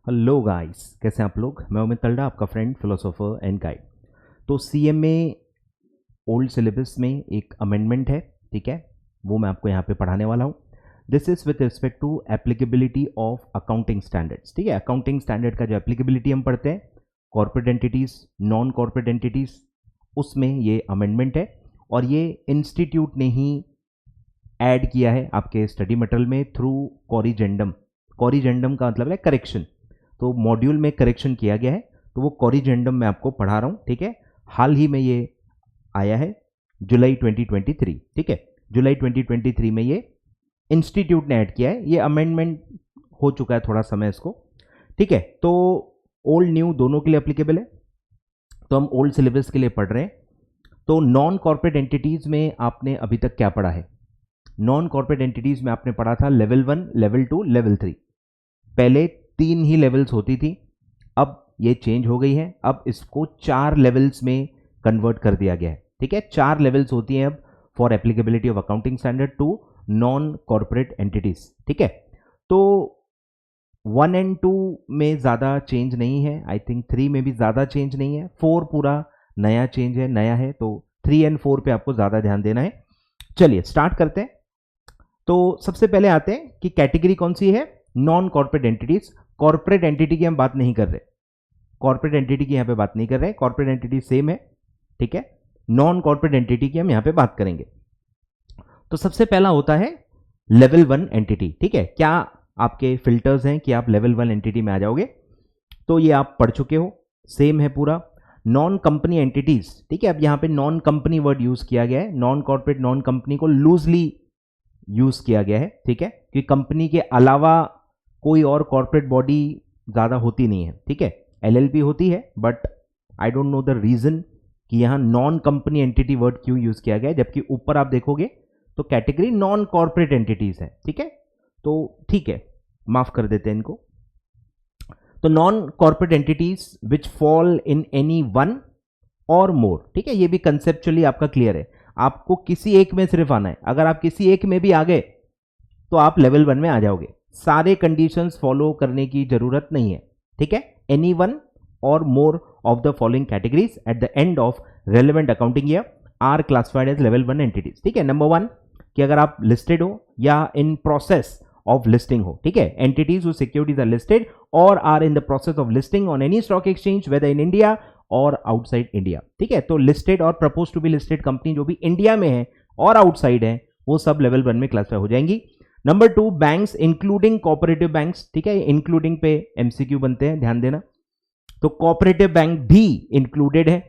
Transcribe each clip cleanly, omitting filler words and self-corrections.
Hello guys, कैसे हैं आप लोग। मैं अमित तलड़ा, आपका फ्रेंड, फिलोसोफर एंड गाइड। तो सीएमए ओल्ड सिलेबस में एक अमेंडमेंट है, ठीक है, वो मैं आपको यहाँ पे पढ़ाने वाला हूँ। This is with respect to applicability of accounting standards, ठीक है। अकाउंटिंग स्टैंडर्ड का जो एप्लीकेबिलिटी हम पढ़ते हैं, corporate entities, non corporate entities, उसमें ये अमेंडमेंट है और ये इंस्टीट्यूट ने ही ऐड किया है आपके स्टडी मटेरियल में थ्रू कॉरिजेंडम। कॉरिजेंडम का मतलब है करेक्शन, तो मॉड्यूल में करेक्शन किया गया है, तो वो कॉरिजेंडम मैं आपको पढ़ा रहा हूँ, ठीक है। हाल ही में ये आया है जुलाई 2023, ठीक है। जुलाई 2023 में ये इंस्टीट्यूट ने ऐड किया है। ये अमेंडमेंट हो चुका है थोड़ा समय इसको, ठीक है। तो ओल्ड न्यू दोनों के लिए अप्लीकेबल है। तो हम ओल्ड सिलेबस के लिए पढ़ रहे हैं। तो नॉन कॉर्पोरेट एंटिटीज़ में आपने अभी तक क्या पढ़ा है? नॉन कॉर्पोरेट एंटिटीज़ में आपने पढ़ा था लेवल 1, लेवल 2, लेवल 3। पहले 3 ही लेवल्स होती थी, अब ये चेंज हो गई है। अब इसको 4 लेवल्स में कन्वर्ट कर दिया गया है, ठीक है। 4 लेवल्स होती हैं अब for applicability of accounting standard to non corporate entities, ठीक है। तो 1 एंड 2 में ज़्यादा चेंज नहीं है, आई थिंक 3 में भी ज़्यादा चेंज नहीं है, 4 पूरा नया चेंज है, नया है। तो 3 एंड 4 पे आपको ज़्यादा ध्यान देना है। चलिए स्टार्ट करते हैं। तो सबसे पहले आते हैं कि कैटेगरी कौन सी है, non corporate entities. Corporate entity की हम बात नहीं कर रहे, कॉर्पोरेट एंटिटी की यहां पे बात नहीं कर रहे, कॉर्पोरेट एंटिटी सेम है, ठीक है। नॉन कॉर्पोरेट एंटिटी की हम यहां पे बात करेंगे। तो सबसे पहला होता है लेवल 1 एंटिटी, ठीक है। क्या आपके फिल्टर्स हैं कि आप लेवल 1 एंटिटी में आ जाओगे? तो ये आप पढ़ चुके हो, सेम है पूरा। नॉन कंपनी एंटिटीज, ठीक है। अब यहां पे नॉन कंपनी वर्ड यूज किया गया है, नॉन कॉर्पोरेट नॉन कंपनी को लूजली यूज किया गया है, ठीक है, कि कंपनी के अलावा कोई और कॉर्पोरेट बॉडी ज्यादा होती नहीं है, ठीक है। एलएलपी होती है, but I don't know the reason कि यहां नॉन कंपनी एंटिटी वर्ड क्यों यूज किया गया है, जबकि ऊपर आप देखोगे तो कैटेगरी नॉन कॉर्पोरेट एंटिटीज है, ठीक है। तो ठीक है, माफ कर देते हैं इनको। तो non corporate entities which fall in any one or मोर, ठीक है। ये भी कंसेप्चुअली आपका क्लियर है, आपको किसी एक में सिर्फ आना है। अगर आप किसी एक में भी आ गए तो आप लेवल 1 में आ जाओगे, सारे कंडीशंस फॉलो करने की जरूरत नहीं है, ठीक है। Any one or more of the following categories at the end of relevant accounting year are classified as level 1 entities, ठीक है। नंबर 1 कि अगर आप लिस्टेड हो या इन प्रोसेस ऑफ लिस्टिंग हो, ठीक है। Entities who securities are listed और are in the process of listing on any stock exchange whether in India और आउटसाइड इंडिया, ठीक है। तो लिस्टेड और propose to be listed company जो भी इंडिया में है और आउटसाइड है, वो सब लेवल 1 में क्लासिफाई हो जाएंगी। Number 2 banks including cooperative banks, ठीक है। इंक्लूडिंग पे एमसीक्यू बनते हैं, ध्यान देना। तो कोऑपरेटिव बैंक भी इंक्लूडेड है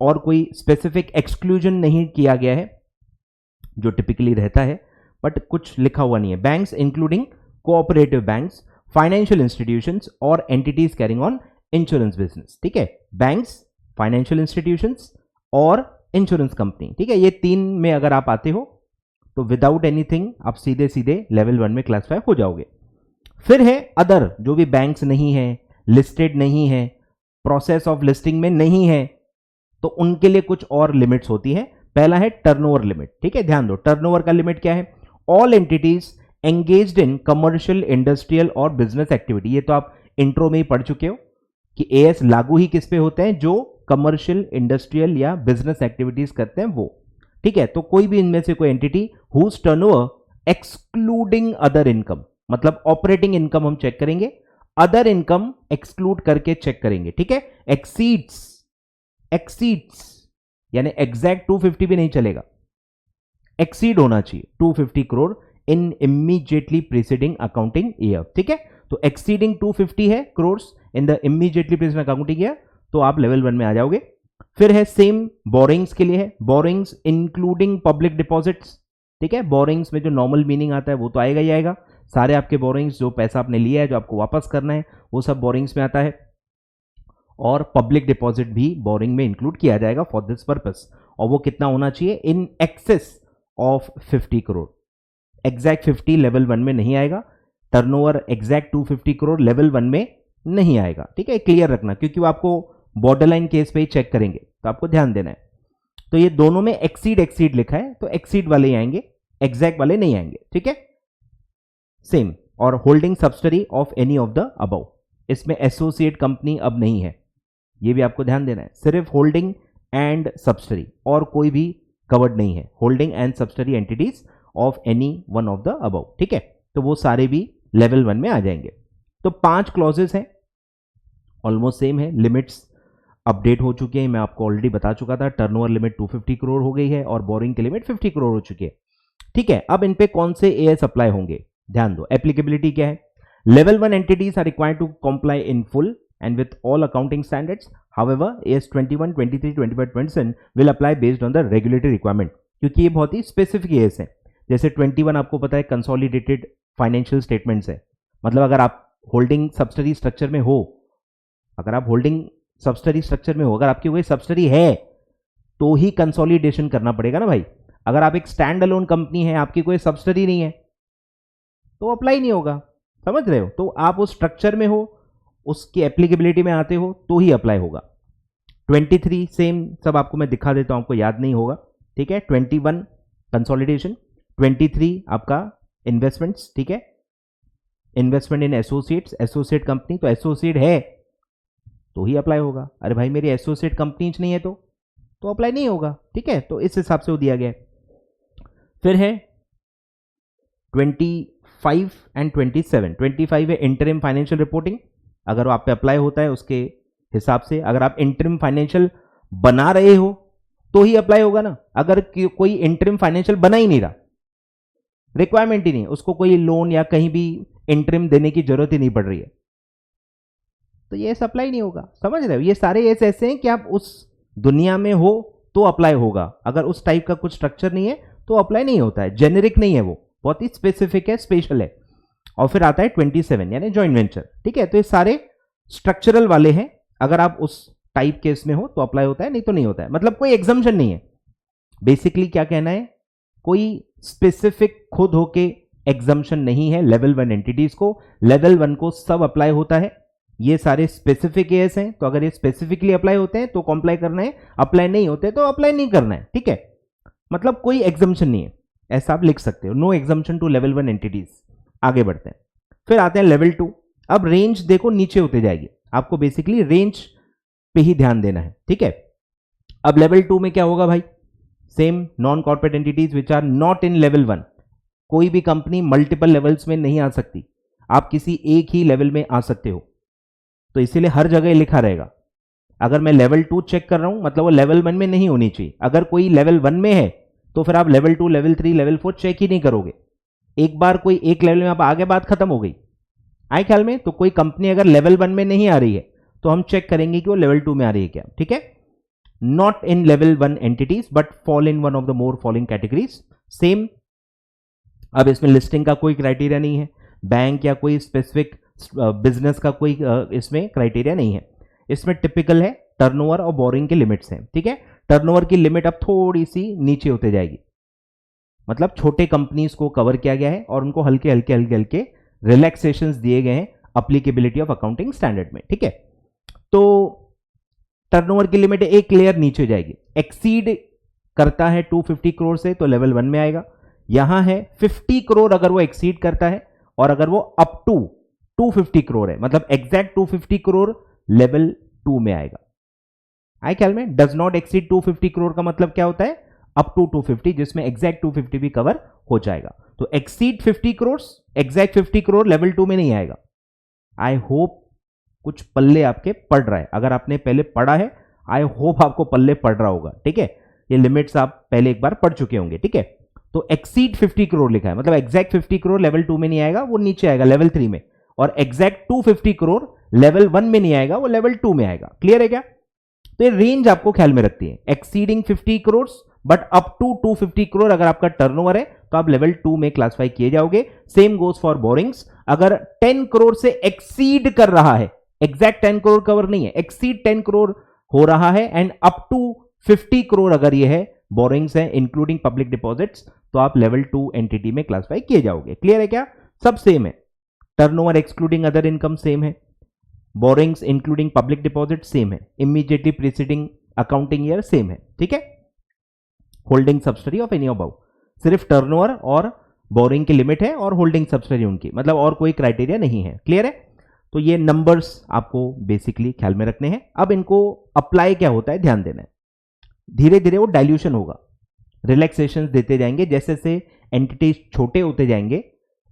और कोई स्पेसिफिक एक्सक्लूजन नहीं किया गया है जो टिपिकली रहता है, बट कुछ लिखा हुआ नहीं है। Banks including cooperative banks, financial institutions और entities carrying on insurance business, ठीक है। बैंक्स, फाइनेंशियल इंस्टीट्यूशंस और इंश्योरेंस कंपनी, ठीक है। ये 3 में अगर आप आते हो तो विदाउट एनीथिंग आप सीधे सीधे लेवल 1 में क्लासिफाई हो जाओगे। फिर है अदर, जो भी बैंक्स नहीं है, लिस्टेड नहीं है, प्रोसेस ऑफ लिस्टिंग में नहीं है, तो उनके लिए कुछ और लिमिट्स होती है। पहला है टर्नओवर लिमिट, ठीक है। ध्यान दो, टर्नओवर का लिमिट क्या है? All entities engaged in commercial, industrial और बिजनेस एक्टिविटी। ये तो आप इंट्रो में ही पढ़ चुके हो कि एएस लागू ही किस पे होते हैं? जो कमर्शियल, इंडस्ट्रियल या बिजनेस एक्टिविटीज करते हैं वो, ठीक है। तो कोई भी इनमें से कोई entity whose turnover excluding other income, मतलब ऑपरेटिंग इनकम हम चेक करेंगे, अदर इनकम एक्सक्लूड करके चेक करेंगे, ठीक है। एक्सीड्स यानी एग्जैक्ट 250 भी नहीं चलेगा, एक्सीड होना चाहिए 250 करोड़ इन इमीडिएटली प्रीसीडिंग अकाउंटिंग ईयर, ठीक है। तो एक्सीडिंग 250 है crore in the immediately preceding accounting year, तो आप लेवल 1 में आ जाओगे। फिर है सेम बोरिंग्स के लिए है, बोरिंग्स इंक्लूडिंग पब्लिक डिपॉजिट्स, ठीक है। बोरिंग्स में जो नॉर्मल मीनिंग आता है वो तो आएगा ही आएगा, सारे आपके बोरिंग्स, जो पैसा आपने लिया है जो आपको वापस करना है, वो सब बोरिंग्स में आता है। और पब्लिक डिपॉजिट भी बोरिंग में इंक्लूड किया जाएगा फॉर दिस पर्पस, और वो कितना होना चाहिए? In excess of 50 crore. Exact 50 level 1 में नहीं आएगा, टर्नओवर एग्जैक्ट 250 करोड़ लेवल 1 में नहीं आएगा, ठीक है। क्लियर रखना, क्योंकि वो आपको बॉर्डरलाइन केस पे ही चेक करेंगे, तो आपको ध्यान देना है। तो ये दोनों में एक्सीड लिखा है, तो एक्सीड वाले ही आएंगे, एग्जैक्ट वाले नहीं आएंगे, ठीक है। सेम, और holding subsidiary of any of the above, इसमें एसोसिएट कंपनी अब नहीं है, ये भी आपको ध्यान देना है। सिर्फ होल्डिंग एंड सब्सिडरी, और कोई भी कवर्ड नहीं है, holding and subsidiary entities of any one of the above, ठीक है। तो वो सारे भी लेवल 1 में आ जाएंगे। तो 5 क्लॉजेस हैं, ऑलमोस्ट सेम है। लिमिट्स अपडेट हो चुके हैं, मैं आपको ऑलरेडी बता चुका था। टर्नओवर लिमिट 250 करोड़ हो गई है और बोरिंग की लिमिट 50 करोड़ हो चुकी है, ठीक है। अब इन पे कौन से एएस अप्लाई होंगे, ध्यान दो। एप्लीकेबिलिटी क्या है? Level 1 entities are required to comply in full and with all accounting standards. However, AS 21, 23, 25, 27 will apply based on the regulatory requirement, क्योंकि ये बहुत ही स्पेसिफिक एएस है। जैसे 21 आपको पता है कंसोलिडेटेड फाइनेंशियल स्टेटमेंट्स है, मतलब अगर आप होल्डिंग सब्सिडरी स्ट्रक्चर में हो, अगर आप होल्डिंग सब्सिडरी स्ट्रक्चर में हो, अगर आपकी कोई सब्सिडरी है तो ही कंसोलिडेशन करना पड़ेगा ना भाई। अगर आप एक स्टैंड अलोन कंपनी है, आपकी कोई सब्सिडरी नहीं है, तो अप्लाई नहीं होगा, समझ रहे हो। तो आप उस स्ट्रक्चर में हो, उसकी एप्लीकेबिलिटी में आते हो तो ही अप्लाई होगा। 23 सेम सब आपको मैं दिखा देता हूं, आपको याद नहीं होगा, ठीक है। 21 कंसोलिडेशन, 23 आपका इन्वेस्टमेंट्स, ठीक है। इन्वेस्टमेंट इन एसोसिएट्स, एसोसिएट कंपनी, तो एसोसिएट है तो ही अप्लाई होगा। अरे भाई मेरी एसोसिएट कंपनी नहीं है तो अप्लाई नहीं होगा, ठीक है। तो इस हिसाब से वो दिया गया है। फिर है 25 एंड 27। 25 है इंटरिम फाइनेंशियल रिपोर्टिंग, अगर वो आप पे अप्लाई होता है उसके हिसाब से। अगर आप इंटरिम फाइनेंशियल बना रहे हो तो ही अप्लाई होगा ना। अगर कोई इंटरिम फाइनेंशियल बना ही नहीं रहा, रिक्वायरमेंट ही नहीं, उसको कोई लोन या कहीं भी इंटरिम देने की जरूरत ही नहीं पड़ रही है, तो ये अप्लाई नहीं होगा, समझ रहे हो। ये सारे ऐसे हैं कि आप उस दुनिया में हो तो अप्लाई होगा, अगर उस टाइप का कुछ स्ट्रक्चर नहीं है तो अप्लाई नहीं होता है। जेनेरिक नहीं है, वो बहुत ही स्पेसिफिक है, स्पेशल है। और फिर आता है 27 यानी जॉइंट वेंचर, ठीक है। तो ये सारे स्ट्रक्चरल वाले हैं, अगर आप उस टाइप केस में हो तो अप्लाई होता है, नहीं तो नहीं होता है। मतलब कोई एग्जम्पशन नहीं है। बेसिकली क्या कहना है, कोई स्पेसिफिक खुद होके एग्जम्पशन नहीं है लेवल 1 एंटिटीज को। लेवल 1 को सब अप्लाई होता है। ये सारे स्पेसिफिक एएस हैं, तो अगर ये स्पेसिफिकली अप्लाई होते हैं तो कंप्लाई करना है, अप्लाई नहीं होते तो अप्लाई नहीं करना है, ठीक है। मतलब कोई एग्जम्पशन नहीं है, ऐसा आप लिख सकते हो, no exemption to level 1 entities. आगे बढ़ते हैं, फिर आते हैं लेवल 2। अब रेंज देखो नीचे होते जाएगी, आपको बेसिकली रेंज पे ही ध्यान देना है, ठीक है। अब लेवल 2 में क्या होगा भाई, same non corporate entities which are not in level 1। कोई भी कंपनी मल्टीपल लेवल्स में नहीं आ सकती, आप किसी एक ही लेवल में आ सकते हो, तो इसीलिए हर जगह लिखा रहेगा। अगर मैं लेवल 2 चेक कर रहा हूं मतलब वो लेवल 1 में नहीं होनी चाहिए। अगर कोई लेवल 1 में है तो फिर आप लेवल 2, लेवल 3, लेवल 4 चेक ही नहीं करोगे। एक बार कोई एक लेवल में आप आगे, बात खत्म हो गई, आए ख्याल में। तो कोई कंपनी अगर लेवल 1 में नहीं आ रही है तो हम चेक करेंगे कि वो लेवल 2 में आ रही है क्या, ठीक है। Not in level 1 entities but fall in one of the more following categories, same. अब इसमें लिस्टिंग का कोई क्राइटेरिया नहीं है, बैंक या कोई स्पेसिफिक बिजनेस का कोई इसमें क्राइटेरिया नहीं है। इसमें टिपिकल है टर्नओवर और बोरिंग की लिमिट्स हैं, ठीक है। टर्नओवर की लिमिट अब थोड़ी सी नीचे होते जाएगी, मतलब छोटे कंपनीज को कवर किया गया है और उनको हल्के हल्के हल्के हल्के रिलैक्सेशंस दिए गए हैं अप्लीकेबिलिटी ऑफ अकाउंटिंग स्टैंडर्ड में, ठीक है। तो टर्नओवर की लिमिट एक लेयर नीचे जाएगी। एक्सीड करता है 250 करोड़ से तो लेवल 1 में आएगा। यहां है 50 करोड़ अगर वो एक्सीड करता है, और अगर वो अप टू 250 करोड़ है, मतलब एग्जैक्ट 250 करोड़, लेवल 2 में आएगा। आए ख्याल में। डज नॉट एक्सीड 250 करोड़ का मतलब क्या होता है, अप टू 250, जिसमें एग्जैक्ट 250 भी कवर हो जाएगा। तो exceed 50 crore, exact 50 crore level 2 में नहीं आएगा। आई होप कुछ पल्ले आपके पड़ रहा है, अगर आपने पहले पढ़ा है आई होप आपको पल्ले पड़ रहा होगा, ठीक है। ये लिमिट्स आप पहले एक बार पढ़ चुके होंगे, ठीक है। तो एक्सीड 50 करोड़ लिखा है, मतलब एग्जैक्ट 50 करोड़ लेवल 2 में नहीं आएगा, वो नीचे आएगा लेवल 3 में। और एग्जैक्ट 250 करोड़ लेवल 1 में नहीं आएगा, वो लेवल 2 में आएगा। क्लियर है क्या। तो ये रेंज आपको ख्याल में रखती है, exceeding 50 crore but up to 250 crore अगर आपका टर्नओवर है तो आप लेवल 2 में क्लासिफाई किए जाओगे। सेम गोज फॉर बोरिंग्स, अगर 10 करोड़ से एक्सीड कर रहा है, एग्जैक्ट 10 करोड़ कवर नहीं है, एक्सीड 10 करोड़ हो रहा है एंड अप टू 50 करोड़ अगर ये है, बोरिंग्स है इंक्लूडिंग पब्लिक डिपॉजिट्स, तो आप लेवल 2 एंटिटी में क्लासिफाई किए जाओगे। क्लियर है क्या। सब सेम है, turnover excluding other income same है, borrowings including public deposit same है, immediately preceding accounting year same है, ठीक है। Holding subsidiary of any above, सिर्फ टर्नओवर और बोरिंग की लिमिट है और होल्डिंग सब्सिडरी उनकी, मतलब और कोई क्राइटेरिया नहीं है। क्लियर है। तो ये नंबर्स आपको बेसिकली ख्याल में रखने हैं। अब इनको अप्लाई क्या होता है ध्यान देना है। धीरे धीरे वो डाइल्यूशन होगा, रिलैक्सेशन देते जाएंगे, जैसे जैसे एंटिटीज छोटे होते जाएंगे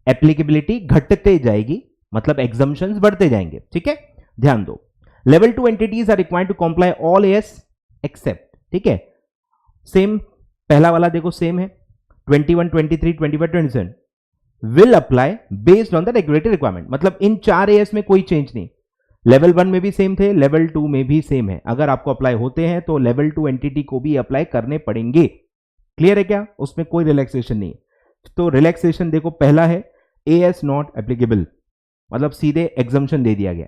एप्लीकेबिलिटी घटते जाएगी, मतलब एग्जम्पशंस बढ़ते जाएंगे। ठीक है, ध्यान दो। Level 2 entities are required to comply all AS except, ठीक है, सेम पहला वाला देखो सेम है, 21, 23, 25, 27 will apply based on the regulatory requirement, मतलब इन 4 एएस में कोई चेंज नहीं। लेवल 1 में भी सेम थे, लेवल 2 में भी सेम है। अगर आपको अप्लाई होते हैं तो लेवल 2 एंटिटी को भी अप्लाई करने पड़ेंगे। क्लियर है क्या? उसमें कोई रिलैक्सेशन नहीं। तो रिलैक्सेशन देखो, पहला है एएस नॉट एप्लीकेबल, मतलब सीधे एग्जम्पशन दे दिया गया,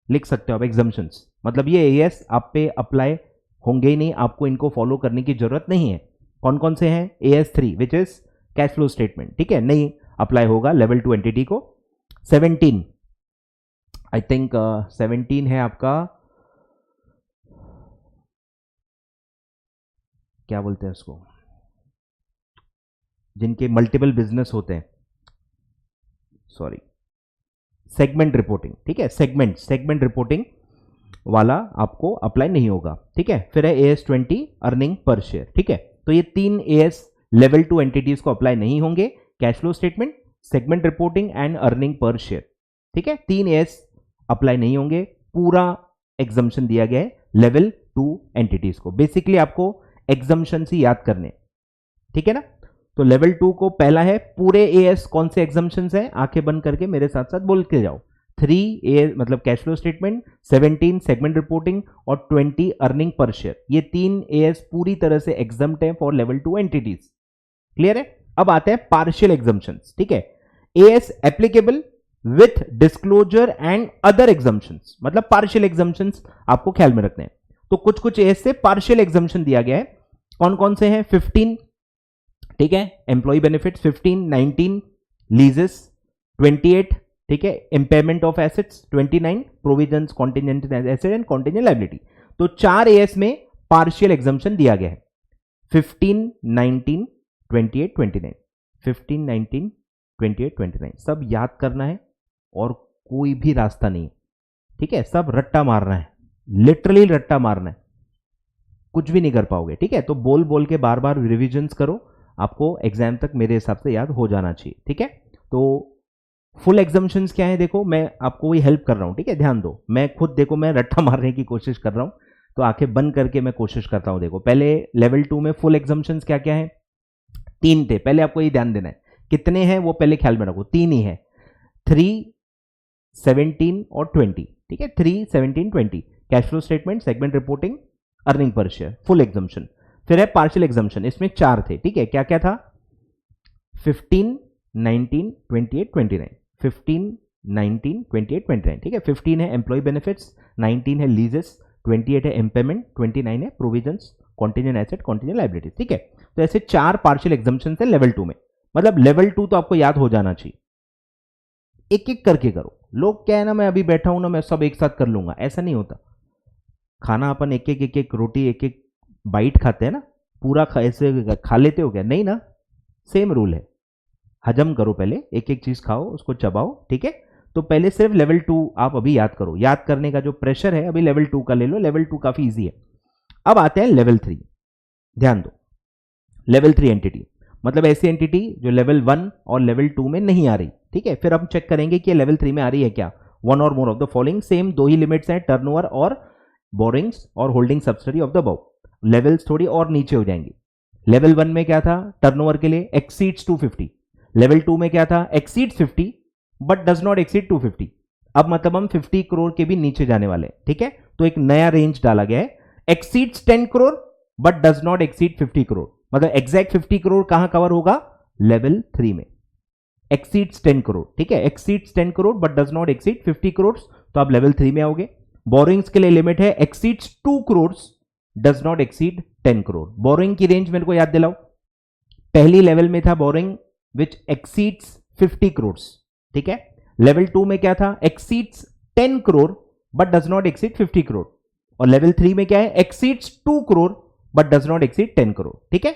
लिख सकते हो आप एग्जम्पशंस, मतलब ये एएस आप पे अप्लाई होंगे ही नहीं, आपको इनको फॉलो करने की जरूरत नहीं है। कौन कौन से हैं? AS3 which is cash flow statement, ठीक है, नहीं अप्लाई होगा लेवल 2 एंटिटी को। 17 आई थिंक 17 है आपका, क्या बोलते हैं उसको, जिनके मल्टीपल बिजनेस होते हैं, सॉरी, सेगमेंट रिपोर्टिंग, ठीक है, सेगमेंट रिपोर्टिंग वाला आपको अप्लाई नहीं होगा। ठीक है, फिर है AS20 अर्निंग पर शेयर। ठीक है, तो ये 3 AS लेवल 2 एंटिटीज को अप्लाई नहीं होंगे, cash flow statement, segment reporting and earning per share. ठीक है, 3 AS अप्लाई नहीं होंगे, पूरा एग्जम्पशन दिया गया है लेवल 2 एंटिटीज को। बेसिकली आपको एग्जम्पशन ही याद करने, ठीक है ना। तो लेवल 2 को पहला है, पूरे AS कौन से एग्जम्पशन हैं, आंखें बंद करके मेरे साथ साथ बोल के जाओ। 3 AS मतलब cash flow statement, 17 segment reporting और 20 अर्निंग पर शेयर। ये 3 AS पूरी तरह से एग्जम्प्ट है फॉर लेवल 2 एंटिटीज। क्लियर है? अब आते हैं पार्शियल एग्जम्पशंस। ठीक है, AS applicable with disclosure and other exemptions, मतलब पार्शियल एग्जम्पशंस आपको ख्याल में रखने हैं। तो कुछ कुछ AS से पार्शियल एग्जम्पशन दिया गया है, कौन कौन से हैं? 15, ठीक है, एम्प्लॉय बेनिफिट्स, 15, 19 लीजेस, 28, ठीक है, impairment of assets, 29 provisions contingent asset and contingent liability. तो 4 AS में पार्शियल एग्जम्पशन दिया गया है, 15, 19, 28, 29, 15, 19, 28, 29 सब याद करना है और कोई भी रास्ता नहीं, ठीक है, सब रट्टा मारना है, लिटरली रट्टा मारना है, कुछ भी नहीं कर पाओगे। ठीक है, तो बोल बोल के बार बार रिविजन्स करो, आपको एग्जाम तक मेरे हिसाब से याद हो जाना चाहिए। ठीक है, तो फुल एग्जम्पशंस क्या है, देखो मैं आपको वही हेल्प कर रहा हूं। ठीक है, ध्यान दो, मैं खुद देखो मैं रट्टा मारने की कोशिश कर रहा हूं, तो आंखें बंद करके मैं कोशिश करता हूं। देखो पहले लेवल 2 में फुल एग्जम्पशंस क्या क्या है? 3 थे, पहले आपको ये ध्यान देना है, कितने हैं वो पहले ख्याल में रखो, 3 ही है, 3, 17 और 20। ठीक है, 3, 17, 20 cash flow statement, segment reporting, earning per share, full exemption. फिर है पार्शियल एग्जम्पशन, इसमें 4 थे। ठीक है, क्या क्या था? 15, 19, 28, 29, 15, 19, 28, 29। ठीक है, 15 है एम्प्लॉय बेनिफिट्स, 19 है लीजेस, 28 है इम्पेयरमेंट, 29 है provisions contingent asset contingent liability. ठीक है, तो ऐसे 4 पार्शियल एग्जम्पशन है लेवल 2 में, मतलब लेवल 2 तो आपको याद हो जाना चाहिए। एक एक करके करो, लोग क्या है ना, मैं अभी बैठा हूं ना, मैं सब एक साथ कर लूंगा, ऐसा नहीं होता। खाना अपन एक एक रोटी एक एक बाइट खाते हैं ना, पूरा ऐसे खा लेते हो क्या? नहीं ना, सेम रूल है, हजम करो, पहले एक एक चीज खाओ, उसको चबाओ। ठीक है, तो पहले सिर्फ लेवल 2 आप अभी याद करो, याद करने का जो प्रेशर है अभी लेवल 2 का ले लो, लेवल 2 काफी इजी है। अब आते हैं लेवल 3, ध्यान दो, लेवल 3 एंटिटी मतलब ऐसी एंटिटी जो लेवल 1 और लेवल 2 में नहीं आ रही। ठीक है, फिर हम चेक करेंगे कि लेवल 3 में आ रही है क्या। One or more of the following, same 2 he limits हैं, टर्नओवर और बोरिंग्स और holding subsidy of the above. Levels थोड़ी और नीचे हो जाएंगी। लेवल 1 में क्या था? टर्नओवर के लिए एक्सीड्स 250। लेवल 2 में क्या था? Exceeds 50 but does not exceed 250। अब मतलब हम 50 करोड़ के भी नीचे जाने वाले हैं। ठीक है, तो एक नया रेंज डाला गया है, exceeds 10 crore but does not exceed 50 crore. मतलब एग्जैक्ट 50 करोड़ कहां कवर होगा? लेवल 3 में। एक्सीड्स 10 करोड़, ठीक है, exceeds 10 crore but does not exceed 50 crore, तो आप लेवल 3 में आओगे। बोरिंग्स के लिए लिमिट है exceeds 2 crore does not exceed 10 crore. Boring की रेंज मेरे को याद दिलाओ, पहली लेवल में था बोरिंग विच एक्सीड्स 50 करोड़। ठीक है, लेवल 2 में क्या था? Exceeds 10 crore but does not exceed 50 crore. और लेवल 3 में क्या है? Exceeds 2 crore but does not exceed 10 crore. ठीक है,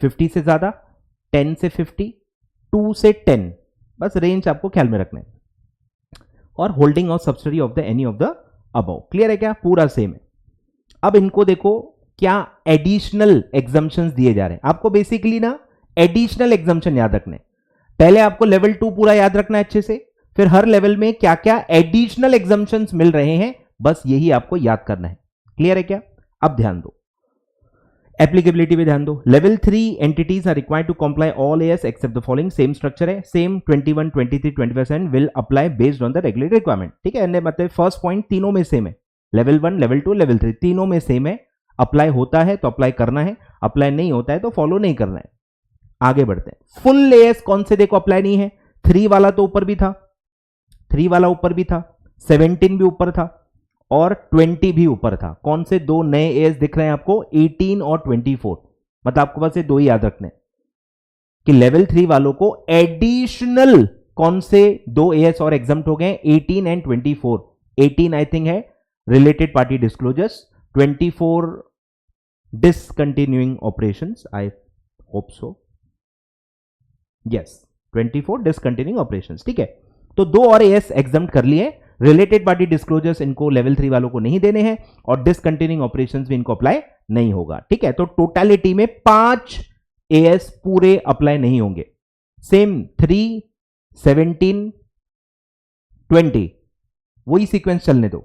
50 से ज्यादा, 10 से 50, 2 से 10, बस रेंज आपको ख्याल में रखना है। और holding of subsidy of the any of the above. Clear है क्या? पूरा सेम है। अब इनको देखो क्या एडिशनल एग्जम्पशंस दिए जा रहे हैं आपको। बेसिकली ना एडिशनल एग्जम्पशन याद रखने, पहले आपको लेवल 2 पूरा याद रखना है अच्छे से, फिर हर लेवल में क्या क्या एडिशनल एग्जम्पशंस मिल रहे हैं, बस यही आपको याद करना है। क्लियर है क्या? अब ध्यान दो, एप्लीकेबिलिटी पे ध्यान दो। Level 3 entities are required to comply all AS except the following. Same structure है, same 21, 23, 25% will apply based on the regulatory requirement. ठीक है, मतलब फर्स्ट पॉइंट तीनों में सेम है, लेवल 1, लेवल 2, लेवल 3 तीनों में सेम है। अप्लाई होता है तो अप्लाई करना है, अप्लाई नहीं होता है तो फॉलो नहीं करना है। आगे बढ़ते हैं। फुल एएस कौन से देखो अप्लाई नहीं है, 3 वाला तो ऊपर भी था, 3 वाला ऊपर भी था, 17 भी ऊपर था और 20 भी ऊपर था। कौन से दो नए एएस दिख रहे हैं आपको? 18 और 24। मतलब आपको बस ये दो ही याद रखने कि लेवल 3 वालों को एडिशनल कौन से दो एएस और एग्जम्प्ट हो गए? 18 एंड 24। 18 आई थिंक है related party disclosures, 24 discontinuing operations, I hope so, yes 24 discontinuing operations. ठीक है, तो दो और एएस एग्जम्प्ट कर लिए। रिलेटेड पार्टी डिस्क्लोजर्स इनको लेवल 3 वालों को नहीं देने हैं और डिसकंटिन्यूइंग ऑपरेशंस भी इनको अप्लाई नहीं होगा। ठीक है, तो टोटलिटी में 5 एएस पूरे अप्लाई नहीं होंगे। सेम 3, 17, 20 वही सीक्वेंस चलने दो,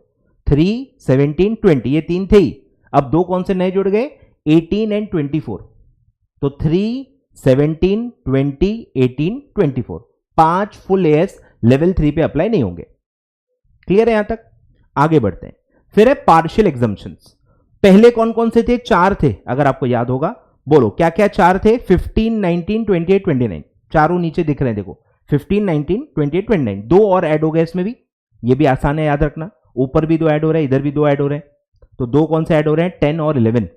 3, 17, 20 ये तीन थे ही। अब दो कौन से नए जुड़ गए? 18 एंड 24। तो 3, 17, 20, 18, 24 5 फुल एएस लेवल 3 पे अप्लाई नहीं होंगे। क्लियर है यहां तक? आगे बढ़ते हैं। फिर है पार्शियल एग्जम्पशंस। पहले कौन कौन से थे? 4 थे, अगर आपको याद होगा। बोलो क्या क्या 4 थे? 15, 19, 28, 29। चारों नीचे दिख रहे हैं देखो, 15, 19, 28, 29। दो और ऐड हो गए इसमें भी, ये भी आसान है याद रखना। ऊपर भी दो ऐड हो रहे हैं, इधर भी दो ऐड हो रहे हैं। तो दो कौन से ऐड हो रहे हैं? 10 और 11।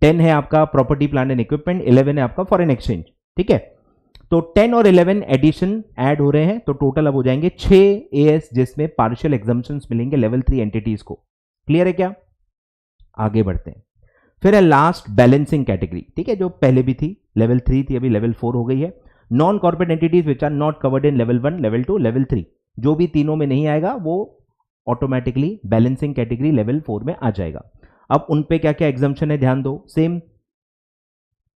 10 है आपका प्रॉपर्टी प्लांट एंड इक्विपमेंट, 11 है आपका फॉरेन एक्सचेंज। ठीक है, तो 10 और 11 एडिशन ऐड हो रहे हैं, तो टोटल अब हो जाएंगे 6 एएस जिसमें पार्शियल एग्जम्पशंस मिलेंगे लेवल 3 एंटिटीज को। क्लियर है क्या? आगे बढ़ते हैं। फिर है लास्ट बैलेंसिंग कैटेगरी। ठीक है, जो पहले भी थी, लेवल 3 थी, अभी लेवल 4 हो गई है। Non corporate entities which are not covered in level 1, level 2, level 3, जो भी तीनों में नहीं आएगा वो ऑटोमेटिकली बैलेंसिंग कैटेगरी लेवल 4 में आ जाएगा। अब उन पे क्या क्या एग्जम्पशन है ध्यान दो। Same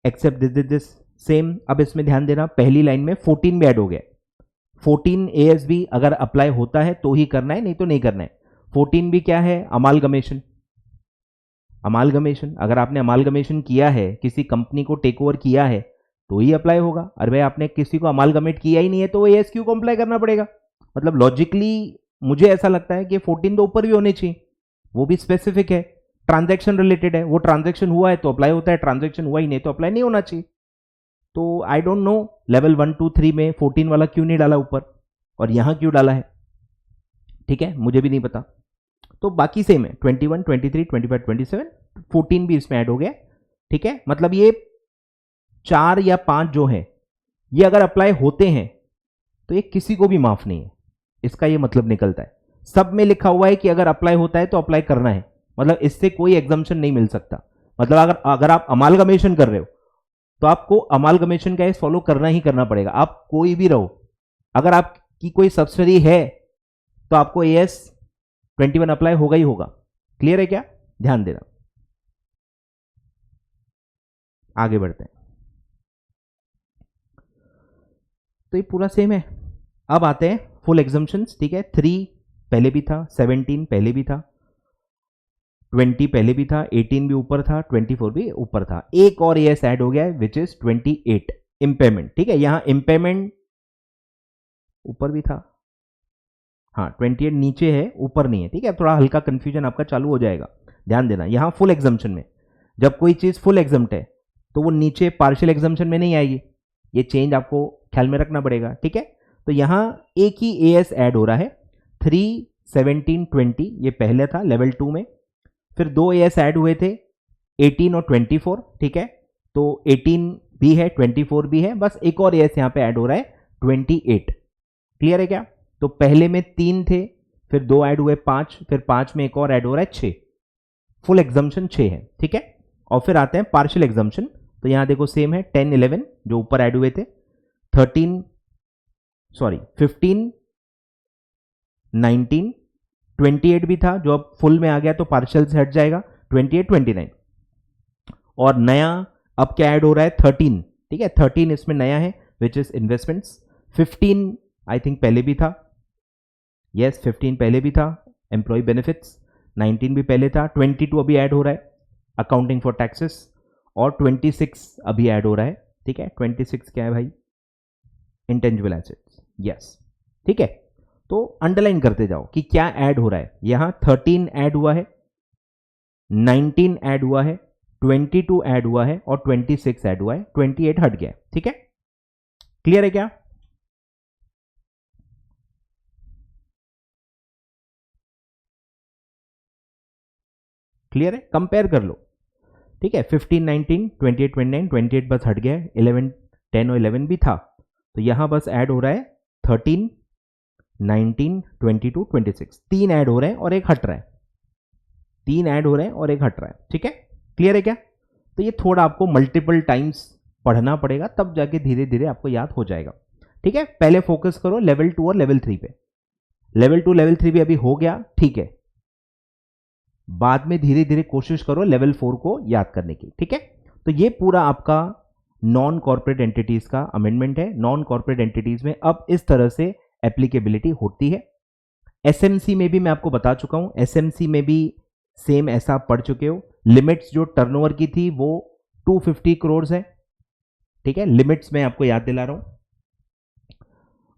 except this same. अब इसमें ध्यान देना, पहली लाइन में 14 भी ऐड हो गया। 14 एएस भी अगर अप्लाई होता है तो ही करना है, नहीं तो नहीं करना है। 14 भी क्या है? अमालगमेशन। अमालगमेशन, अगर आपने अमालगमेशन किया है, किसी कंपनी को टेक ओवर किया है तो ही अप्लाई होगा। अरे भाई आपने किसी को अमालगमेट किया ही नहीं है तो एएस क्यों को अप्लाई करना पड़ेगा? मतलब लॉजिकली मुझे ऐसा लगता है कि 14 तो ऊपर भी होने चाहिए, वो भी स्पेसिफिक है, ट्रांजैक्शन रिलेटेड है। वो ट्रांजैक्शन हुआ है तो अप्लाई होता है, ट्रांजैक्शन हुआ ही नहीं तो अप्लाई नहीं होना चाहिए। तो आई डोंट नो लेवल 1, 2, 3 में 14 वाला क्यों नहीं डाला ऊपर और यहां क्यों डाला है। ठीक है, मुझे भी नहीं पता। तो बाकी सेम है, 21, 23, 25, 27, 14 भी इसमें ऐड हो गया। ठीक है, मतलब ये 4 या 5 जो है ये अगर अप्लाई होते हैं तो ये किसी को भी माफ नहीं है, इसका ये मतलब निकलता है। सब में लिखा हुआ है कि अगर अप्लाई होता है तो अप्लाई करना है, मतलब इससे कोई एग्जम्पशन नहीं मिल सकता। मतलब अगर आप अमालगमेशन कर रहे हो तो आपको अमालगमेशन का फॉलो करना ही करना पड़ेगा, आप कोई भी रहो। अगर आपकी कोई सब्सिडी है तो आपको एएस 21 अप्लाई होगा ही होगा। क्लियर है क्या? ध्यान देना। आगे बढ़ते हैं। तो ये पूरा सेम है। अब आते हैं फुल एग्जम्पशंस। ठीक है, 3 पहले भी था, 17 पहले भी था, 20 पहले भी था, 18 भी ऊपर था, 24 भी ऊपर था। एक और एएस ऐड हो गया है विच इज 28 इम्पेयरमेंट। ठीक है, यहां इम्पेयरमेंट ऊपर भी था, हाँ 28 नीचे है ऊपर नहीं है। ठीक है, थोड़ा हल्का कंफ्यूजन आपका चालू हो जाएगा, ध्यान देना। यहां फुल एग्जम्पशन में जब कोई चीज फुल एग्जम्प्ट है तो वो नीचे पार्शियल एग्जम्पशन में नहीं आएगी, ये चेंज आपको ख्याल में रखना पड़ेगा। ठीक है, तो यहां एक ही एएस ऐड हो रहा है, 3, 17, 20 ये पहले था लेवल 2 में। फिर दो एएस ऐड हुए थे, 18 और 24। ठीक है, तो 18 भी है, 24 भी है, बस एक और एएस यहां पे ऐड हो रहा है, 28। क्लियर है क्या? तो पहले में 3 थे, फिर दो ऐड हुए 5, फिर 5 में एक और ऐड हो रहा है 6। फुल एग्जम्पशन 6 है। ठीक है, और फिर आते हैं पार्शियल एग्जम्पशन। तो यहां देखो सेम है, 10, 11 जो ऊपर ऐड हुए थे, 15, 19, 28 भी था जो अब फुल में आ गया तो पार्शियल से हट जाएगा, 28, 29। और नया अब क्या ऐड हो रहा है, 13, ठीक है, 13 इसमें नया है which is investments. 15 I think पहले भी था, यस 15 पहले भी था, एम्प्लॉय बेनिफिट्स। 19 भी पहले था, 22 अभी ऐड हो रहा है, अकाउंटिंग फॉर टैक्सेस। और 26 अभी ऐड हो रहा है, ठीक है। 26 क्या है भाई, इंटेंजिबल एसेट्स, यस, ठीक है। तो अंडरलाइन करते जाओ कि क्या ऐड हो रहा है। यहां 13 ऐड हुआ है, 19 ऐड हुआ है, 22 ऐड हुआ है और 26 ऐड हुआ है, 28 हट गया, ठीक है। क्लियर है क्या? क्लियर है, कंपेयर कर लो, ठीक है। 15, 19, 28, 29, 28 बस हट गया, 11, 10 और 11 भी था, तो यहां बस ऐड हो रहा है 13, 19, 22, 26, 3 ऐड हो रहे हैं और एक हट रहा है, 3 ऐड हो रहे हैं और एक हट रहा है, ठीक है। क्लियर है क्या? तो ये थोड़ा आपको मल्टीपल टाइम्स पढ़ना पड़ेगा, तब जाके धीरे धीरे आपको याद हो जाएगा, ठीक है। पहले फोकस करो लेवल 2 और लेवल 3 पे। लेवल 2 लेवल 3 भी अभी हो गया, ठीक है। बाद में धीरे धीरे कोशिश करो लेवल 4 को याद करने की, ठीक है। तो ये पूरा आपका नॉन कॉर्पोरेट एंटिटीज का अमेंडमेंट है। नॉन कॉर्पोरेट एंटिटीज में अब इस तरह से एप्लीकेबिलिटी होती है। एसएमसी में भी मैं आपको बता चुका हूं, एसएमसी में भी सेम ऐसा आप पढ़ चुके हो। लिमिट्स जो टर्नओवर की थी वो 250 करोड़ है, ठीक है। लिमिट्स मैं आपको याद दिला रहा हूं,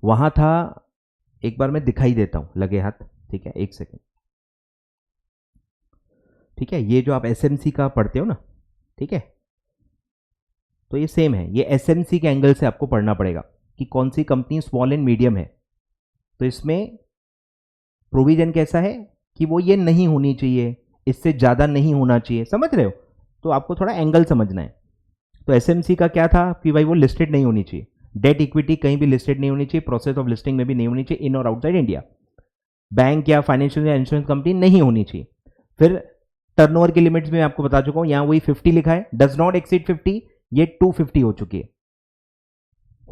वहां था, एक बार मैं दिखाई देता हूं लगे हाथ, ठीक है, एक सेकेंड, ठीक है। ये जो आप एसएमसी का पढ़ते हो ना, ठीक है, तो ये सेम है, ये एसएमसी के एंगल से आपको पढ़ना पड़ेगा कि कौन सी कंपनी स्मॉल एंड मीडियम है। तो इसमें प्रोविजन कैसा है कि वो ये नहीं होनी चाहिए, इससे ज़्यादा नहीं होना चाहिए, समझ रहे हो? तो आपको थोड़ा एंगल समझना है। तो एसएमसी का क्या था कि भाई वो लिस्टेड नहीं होनी चाहिए, डेट इक्विटी कहीं भी लिस्टेड नहीं होनी चाहिए, प्रोसेस ऑफ लिस्टिंग में भी नहीं होनी चाहिए, इन और आउटसाइड इंडिया, बैंक या फाइनेंशियल या इंश्योरेंस कंपनी नहीं होनी चाहिए। फिर टर्नओवर की लिमिट्स में आपको बता चुका हूं, यहां वही 50 लिखा है, डज नॉट एक्सीड 50, ये 250 हो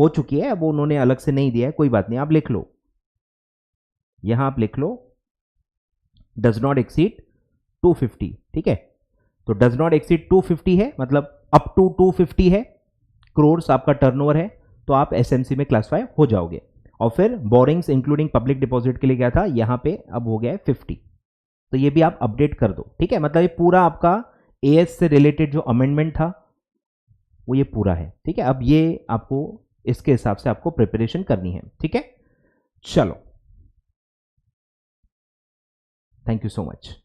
चुकी है, वो उन्होंने अलग से नहीं दिया है, कोई बात नहीं, आप लिख लो, यहां आप लिख लो डज नॉट एक्सीड 250, ठीक है। तो डज नॉट एक्सीड 250 है, मतलब अप टू 250 है करोड़ आपका टर्नओवर है, तो आप एसएमसी में क्लासिफाई हो जाओगे। और फिर बोरिंग्स इंक्लूडिंग पब्लिक डिपॉजिट के लिए क्या था, यहां पे अब हो गया है 50, तो ये भी आप अपडेट कर दो, ठीक है। मतलब ये पूरा आपका एएस से रिलेटेड जो अमेंडमेंट था वो ये पूरा है, ठीक है। अब ये आपको इसके हिसाब से आपको प्रिपरेशन करनी है, ठीक है। चलो, थैंक यू सो मच।